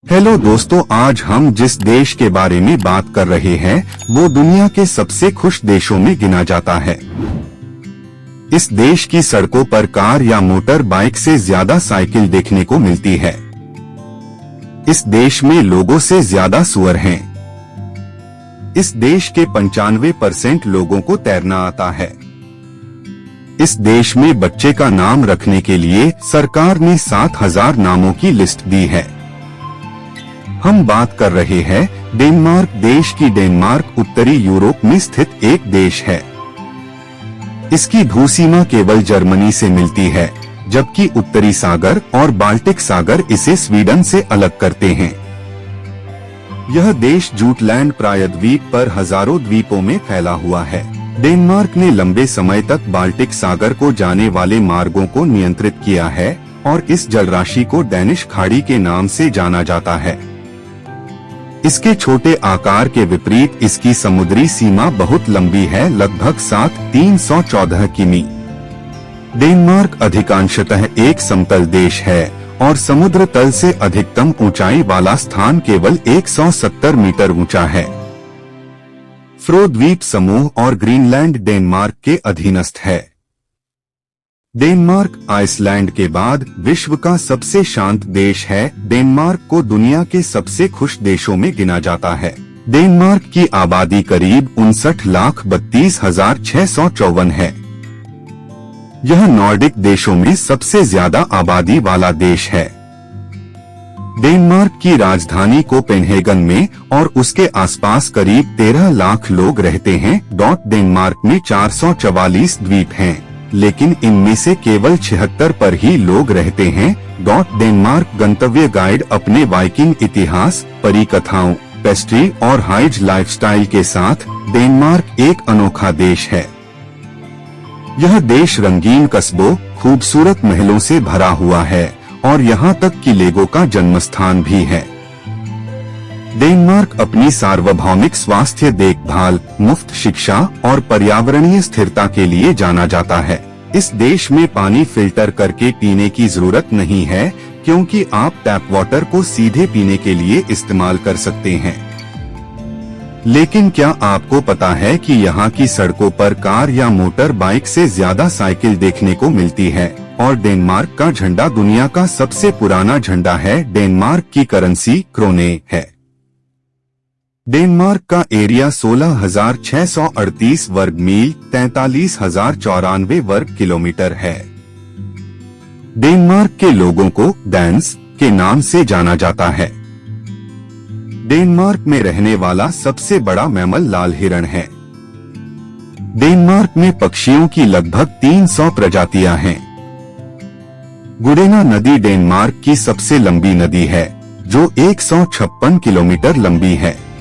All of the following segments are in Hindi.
हेलो दोस्तों, आज हम जिस देश के बारे में बात कर रहे हैं वो दुनिया के सबसे खुश देशों में गिना जाता है। इस देश की सड़कों पर कार या मोटर बाइक से ज्यादा साइकिल देखने को मिलती है। इस देश में लोगों से ज्यादा सूअर हैं। इस देश के 95% लोगों को तैरना आता है। इस देश में बच्चे का नाम रखने के लिए सरकार ने 7000 नामों की लिस्ट दी है। हम बात कर रहे हैं डेनमार्क देश की। डेनमार्क उत्तरी यूरोप में स्थित एक देश है। इसकी भूसीमा केवल जर्मनी से मिलती है, जबकि उत्तरी सागर और बाल्टिक सागर इसे स्वीडन से अलग करते हैं। यह देश जूटलैंड प्रायद्वीप पर हजारों द्वीपों में फैला हुआ है। डेनमार्क ने लंबे समय तक बाल्टिक सागर को जाने वाले मार्गों को नियंत्रित किया है और इस जलराशि को डैनिश खाड़ी के नाम से जाना जाता है। इसके छोटे आकार के विपरीत इसकी समुद्री सीमा बहुत लंबी है, लगभग 314 किमी। डेनमार्क अधिकांशतः एक समतल देश है और समुद्र तल से अधिकतम ऊंचाई वाला स्थान केवल 170 मीटर ऊंचा है। फ्रो द्वीप समूह और ग्रीनलैंड डेनमार्क के अधीनस्थ है। डेनमार्क आइसलैंड के बाद विश्व का सबसे शांत देश है। डेनमार्क को दुनिया के सबसे खुश देशों में गिना जाता है। डेनमार्क की आबादी करीब 59,32,654 है। यह नॉर्डिक देशों में सबसे ज्यादा आबादी वाला देश है। डेनमार्क की राजधानी कोपेनहेगन में और उसके आसपास करीब 13 लाख लोग रहते हैं। डेनमार्क में 444 द्वीप हैं, लेकिन इनमें से केवल 76 पर ही लोग रहते हैं। डेनमार्क गंतव्य गाइड अपने वाइकिंग इतिहास, परिकथाओं, पेस्ट्री और हाइज लाइफस्टाइल के साथ डेनमार्क एक अनोखा देश है। यह देश रंगीन कस्बों, खूबसूरत महलों से भरा हुआ है और यहाँ तक कि लेगो का जन्मस्थान भी है। डेनमार्क अपनी सार्वभौमिक स्वास्थ्य देखभाल, मुफ्त शिक्षा और पर्यावरणीय स्थिरता के लिए जाना जाता है। इस देश में पानी फिल्टर करके पीने की जरूरत नहीं है, क्योंकि आप टैप वाटर को सीधे पीने के लिए इस्तेमाल कर सकते हैं। लेकिन क्या आपको पता है कि यहाँ की सड़कों पर कार या मोटर बाइक से ज्यादा साइकिल देखने को मिलती है और डेनमार्क का झंडा दुनिया का सबसे पुराना झंडा है। डेनमार्क की करेंसी क्रोने है। डेनमार्क का एरिया 16,638 वर्ग मील 43,094 वर्ग किलोमीटर है। डेनमार्क के लोगों को डैन्स के नाम से जाना जाता है। डेनमार्क में रहने वाला सबसे बड़ा मैमल लाल हिरण है। डेनमार्क में पक्षियों की लगभग 300 प्रजातियां हैं। गुडेना नदी डेनमार्क की सबसे लंबी नदी है, जो 156 किलोमीटर लंबी है।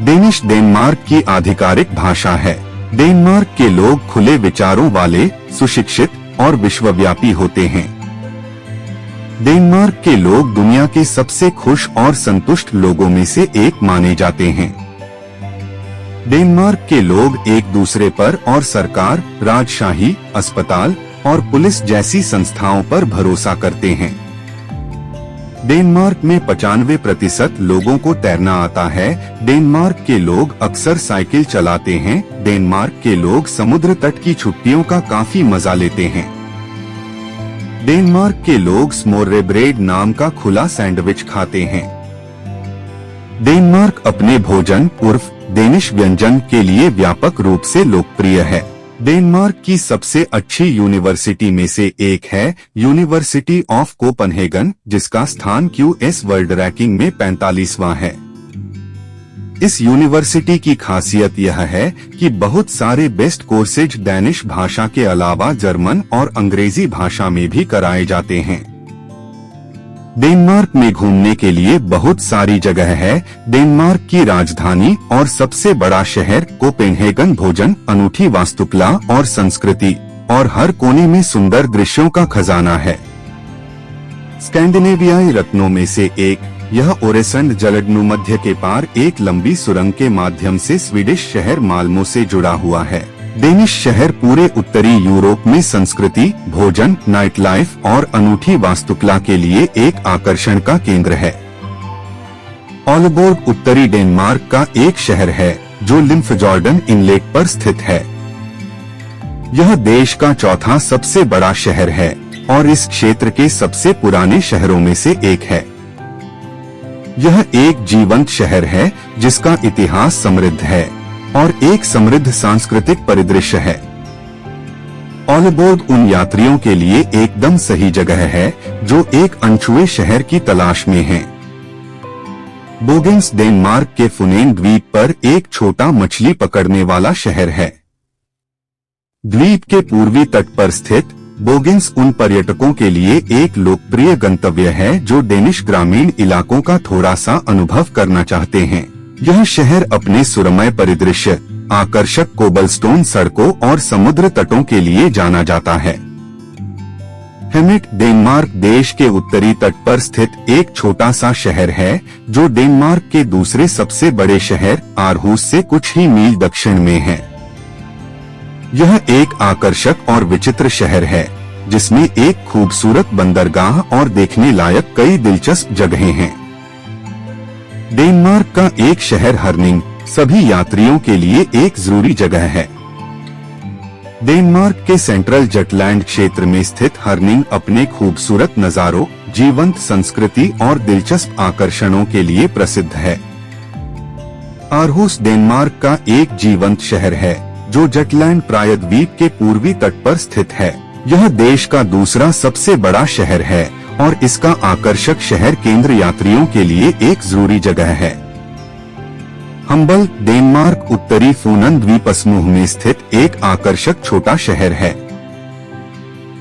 डेनिश डेनमार्क की आधिकारिक भाषा है। डेनमार्क के लोग खुले विचारों वाले, सुशिक्षित और विश्वव्यापी होते हैं। डेनमार्क के लोग दुनिया के सबसे खुश और संतुष्ट लोगों में से एक माने जाते हैं। डेनमार्क के लोग एक दूसरे पर और सरकार, राजशाही, अस्पताल और पुलिस जैसी संस्थाओं पर भरोसा करते हैं। डेनमार्क में 95% लोगों को तैरना आता है। डेनमार्क के लोग अक्सर साइकिल चलाते हैं। डेनमार्क के लोग समुद्र तट की छुट्टियों का काफी मजा लेते हैं। डेनमार्क के लोग स्मोर्रेब्रेड नाम का खुला सैंडविच खाते हैं। डेनमार्क अपने भोजन उर्फ डेनिश व्यंजन के लिए व्यापक रूप से लोकप्रिय है। डेनमार्क की सबसे अच्छी यूनिवर्सिटी में से एक है यूनिवर्सिटी ऑफ कोपेनहेगन, जिसका स्थान QS वर्ल्ड रैंकिंग में 45वां है। इस यूनिवर्सिटी की खासियत यह है कि बहुत सारे बेस्ट कोर्सेज डैनिश भाषा के अलावा जर्मन और अंग्रेजी भाषा में भी कराए जाते हैं। डेनमार्क में घूमने के लिए बहुत सारी जगह है। डेनमार्क की राजधानी और सबसे बड़ा शहर कोपेनहेगन भोजन, अनूठी वास्तुकला और संस्कृति और हर कोने में सुंदर दृश्यों का खजाना है। स्कैंडिनेवियाई रत्नों में से एक, यह ओरेसंड जलडनू मध्य के पार एक लंबी सुरंग के माध्यम से स्वीडिश शहर माल्मो से जुड़ा हुआ है। डेनिश शहर पूरे उत्तरी यूरोप में संस्कृति, भोजन, नाइट लाइफ और अनूठी वास्तुकला के लिए एक आकर्षण का केंद्र है। ऑलबोर्ग उत्तरी डेनमार्क का एक शहर है जो लिम्फजॉर्डन इनलेट पर स्थित है। यह देश का चौथा सबसे बड़ा शहर है और इस क्षेत्र के सबसे पुराने शहरों में से एक है। यह एक जीवंत शहर है जिसका इतिहास समृद्ध है और एक समृद्ध सांस्कृतिक परिदृश्य है। ऑलबोर्ग उन यात्रियों के लिए एकदम सही जगह है जो एक अनछुए शहर की तलाश में हैं। बोगेंस डेनमार्क के फुनेन द्वीप पर एक छोटा मछली पकड़ने वाला शहर है। द्वीप के पूर्वी तट पर स्थित बोगेंस उन पर्यटकों के लिए एक लोकप्रिय गंतव्य है जो डेनिश ग्रामीण इलाकों का थोड़ा सा अनुभव करना चाहते हैं। यह शहर अपने सुरमय परिदृश्य, आकर्षक कोबलस्टोन सड़कों और समुद्र तटों के लिए जाना जाता है। हेमिट डेनमार्क देश के उत्तरी तट पर स्थित एक छोटा सा शहर है जो डेनमार्क के दूसरे सबसे बड़े शहर आरहुस से कुछ ही मील दक्षिण में है। यह एक आकर्षक और विचित्र शहर है जिसमें एक खूबसूरत बंदरगाह और देखने लायक कई दिलचस्प जगहें हैं। डेनमार्क का एक शहर हर्निंग सभी यात्रियों के लिए एक जरूरी जगह है। डेनमार्क के सेंट्रल जटलैंड क्षेत्र में स्थित हर्निंग अपने खूबसूरत नजारों, जीवंत संस्कृति और दिलचस्प आकर्षणों के लिए प्रसिद्ध है। आरहुस डेनमार्क का एक जीवंत शहर है जो जटलैंड प्रायद्वीप के पूर्वी तट पर स्थित है। यह देश का दूसरा सबसे बड़ा शहर है और इसका आकर्षक शहर केंद्र यात्रियों के लिए एक जरूरी जगह है। हम्बल डेनमार्क उत्तरी फूनन द्वीप समूह में स्थित एक आकर्षक छोटा शहर है।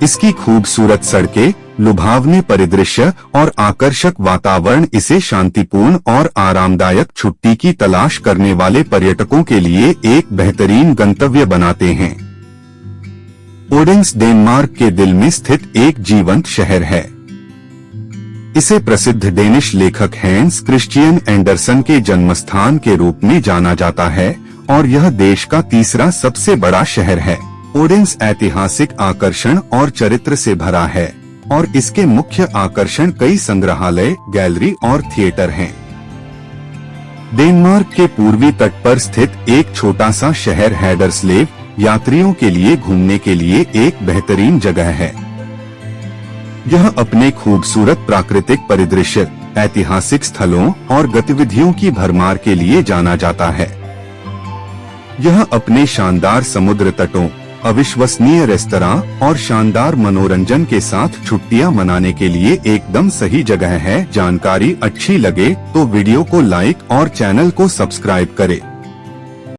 इसकी खूबसूरत सड़कें, लुभावने परिदृश्य और आकर्षक वातावरण इसे शांतिपूर्ण और आरामदायक छुट्टी की तलाश करने वाले पर्यटकों के लिए एक बेहतरीन गंतव्य बनाते हैं। ओडेंस डेनमार्क के दिल में स्थित एक जीवंत शहर है। इसे प्रसिद्ध डेनिश लेखक हैंस क्रिश्चियन एंडरसन के जन्मस्थान के रूप में जाना जाता है और यह देश का तीसरा सबसे बड़ा शहर है। ओडेंस ऐतिहासिक आकर्षण और चरित्र से भरा है और इसके मुख्य आकर्षण कई संग्रहालय, गैलरी और थिएटर हैं। डेनमार्क के पूर्वी तट पर स्थित एक छोटा सा शहर हैडरस्लेव यात्रियों के लिए घूमने के लिए एक बेहतरीन जगह है। यह अपने खूबसूरत प्राकृतिक परिदृश्य, ऐतिहासिक स्थलों और गतिविधियों की भरमार के लिए जाना जाता है। यह अपने शानदार समुद्र तटों, अविश्वसनीय रेस्तरां और शानदार मनोरंजन के साथ छुट्टियां मनाने के लिए एकदम सही जगह है। जानकारी अच्छी लगे तो वीडियो को लाइक और चैनल को सब्सक्राइब करें।